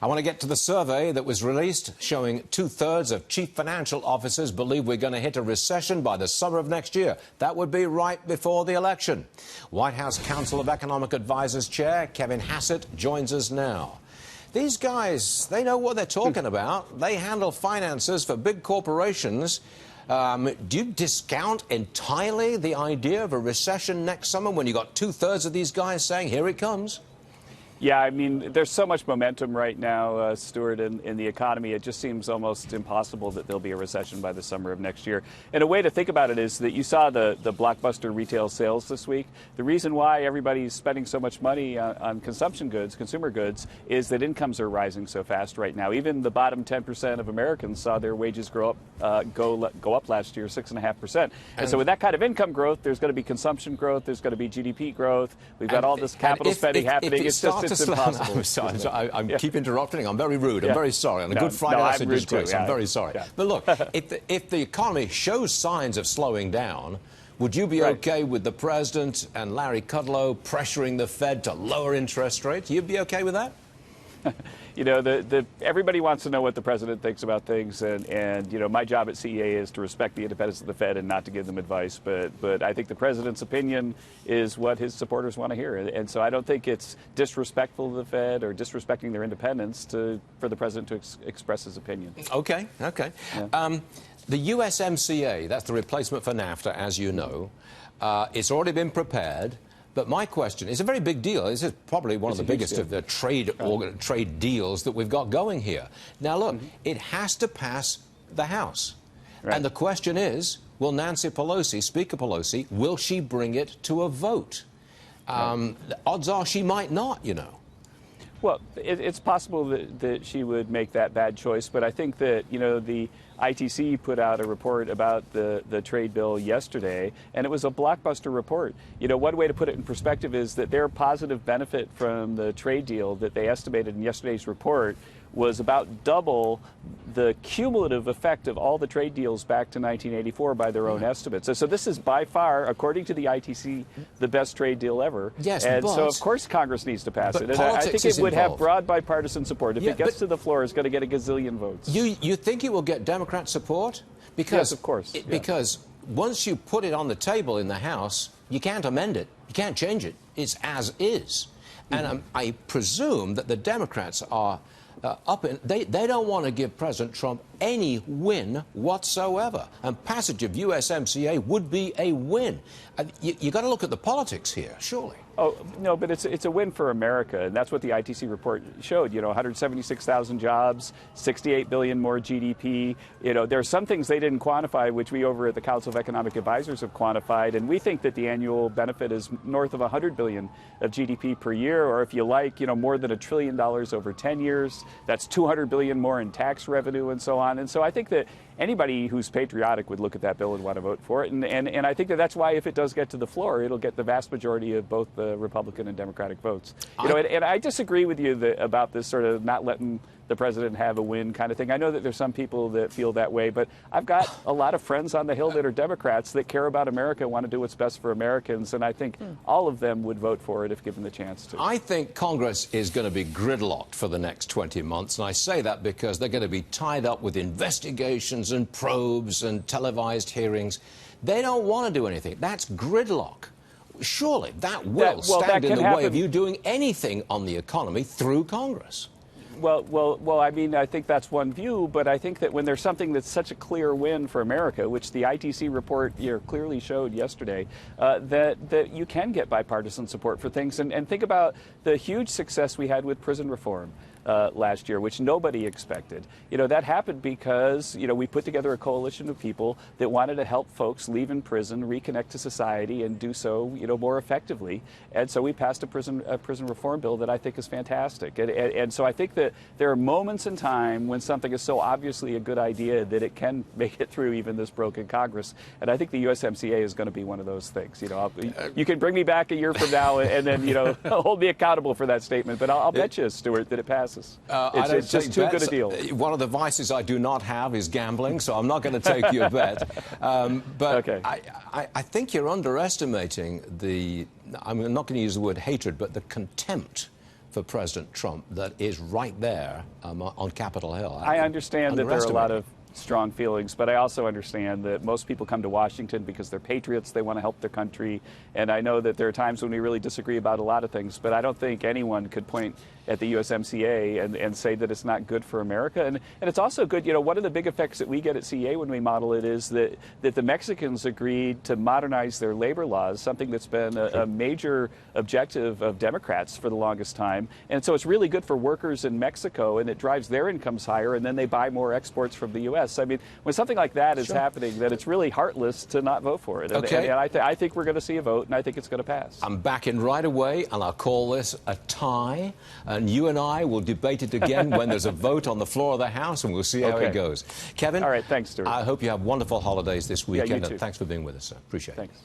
I want to get to the survey that was released showing 2/3 of chief financial officers believe we're going to hit a recession by the summer of next year. That would be right before the election. White House Council of Economic Advisors Chair Kevin Hassett joins us now. These guys, they know what they're talking about. They handle finances for big corporations. Do you discount entirely the idea of a recession next summer when you got 2/3 of these guys saying, here it comes? Yeah, I mean, there's so much momentum right now, Stuart, in the economy. It just seems almost impossible that there'll be a recession by the summer of next year. And a way to think about it is that you saw the blockbuster retail sales this week. The reason why everybody's spending so much money on consumption goods, consumer goods, is that incomes are rising so fast right now. Even the bottom 10% of Americans saw their wages go up last year, 6.5%. And so with that kind of income growth, there's going to be consumption growth, there's going to be GDP growth. We've got all this capital spending happening. It's impossible. I'm sorry. I keep interrupting. I'm very rude. I'm very sorry. On a Good Friday, that's a disgrace. I'm very sorry. Yeah. But look, if the economy shows signs of slowing down, would you be okay with the president and Larry Kudlow pressuring the Fed to lower interest rates? You'd be okay with that? You know, everybody wants to know what the president thinks about things, and you know, my job at CEA is to respect the independence of the Fed and not to give them advice. But I think the president's opinion is what his supporters want to hear, and so I don't think it's disrespectful to the Fed or disrespecting their independence for the president to express his opinion. Okay. Yeah. The USMCA, that's the replacement for NAFTA, as you know, it's already been prepared. But my question is a very big deal. This is probably one of the biggest of the trade deals that we've got going here. Now, look, it has to pass the House. Right. And the question is, will Nancy Pelosi, Speaker Pelosi, will she bring it to a vote? Odds are she might not, you know. Well, it's possible that she would make that bad choice, but I think that, you know, the ITC put out a report about the trade bill yesterday, and it was a blockbuster report. You know, one way to put it in perspective is that their positive benefit from the trade deal that they estimated in yesterday's report was about double the cumulative effect of all the trade deals back to 1984 by their own estimates. So this is by far, according to the ITC, the best trade deal ever. Yes, and so of course Congress needs to pass it. And I think it would have broad bipartisan support. If it gets to the floor, it's going to get a gazillion votes. You think it will get Democrat support? Because, yes, of course. Because once you put it on the table in the House, you can't amend it. You can't change it. It's as is. And I presume that the Democrats are they don't want to give President Trump any win whatsoever. And passage of USMCA would be a win. You got to look at the politics here, surely. Oh, no, but it's a win for America, and that's what the ITC report showed. You know, 176,000 jobs, 68 billion more GDP. You know, there are some things they didn't quantify, which we over at the Council of Economic Advisors have quantified, and we think that the annual benefit is north of 100 billion of GDP per year, or if you like, you know, more than $1 trillion over 10 years. That's 200 billion more in tax revenue and so on. And so I think that anybody who's patriotic would look at that bill and want to vote for it. And I think that that's why if it does get to the floor, it'll get the vast majority of both the Republican and Democratic votes. You know, and I disagree with you about this sort of not letting the president have a win kind of thing. I know that there's some people that feel that way, but I've got a lot of friends on the Hill that are Democrats that care about America and want to do what's best for Americans, and I think all of them would vote for it if given the chance to. I think Congress is going to be gridlocked for the next 20 months, and I say that because they're going to be tied up with investigations and probes and televised hearings. They don't want to do anything. That's gridlock. Surely that will stand in the way of you doing anything on the economy through Congress. Well, I mean, I think that's one view, but I think that when there's something that's such a clear win for America, which the ITC report here clearly showed yesterday, that you can get bipartisan support for things. And think about the huge success we had with prison reform last year, which nobody expected. You know, that happened because, you know, we put together a coalition of people that wanted to help folks leave in prison, reconnect to society, and do so, you know, more effectively. And so we passed a prison reform bill that I think is fantastic. And so I think that there are moments in time when something is so obviously a good idea that it can make it through even this broken Congress. And I think the USMCA is going to be one of those things. You know, you can bring me back a year from now and then, you know, hold me accountable for that statement. But I'll bet you, Stuart, that it passes. It's just too good a deal. One of the vices I do not have is gambling, so I'm not going to take your bet. But okay. I think you're underestimating I'm not going to use the word hatred, but the contempt for President Trump that is right there on Capitol Hill. I understand that there are a lot of strong feelings, but I also understand that most people come to Washington because they're patriots, they want to help their country, and I know that there are times when we really disagree about a lot of things, but I don't think anyone could point at the USMCA and say that it's not good for America. And it's also good, you know, one of the big effects that we get at CEA when we model it is that the Mexicans agreed to modernize their labor laws, something that's been a major objective of Democrats for the longest time. And so it's really good for workers in Mexico, and it drives their incomes higher, and then they buy more exports from the U.S. I mean, when something like that is happening, then it's really heartless to not vote for it. And I think we're going to see a vote, and I think it's going to pass. I'm back in right away, and I'll call this a tie. And you and I will debate it again when there's a vote on the floor of the House, and we'll see how it goes. Kevin? All right, thanks, Stuart. I hope you have wonderful holidays this weekend, Yeah, you too. and thanks for being with us, sir. Appreciate it. Thanks.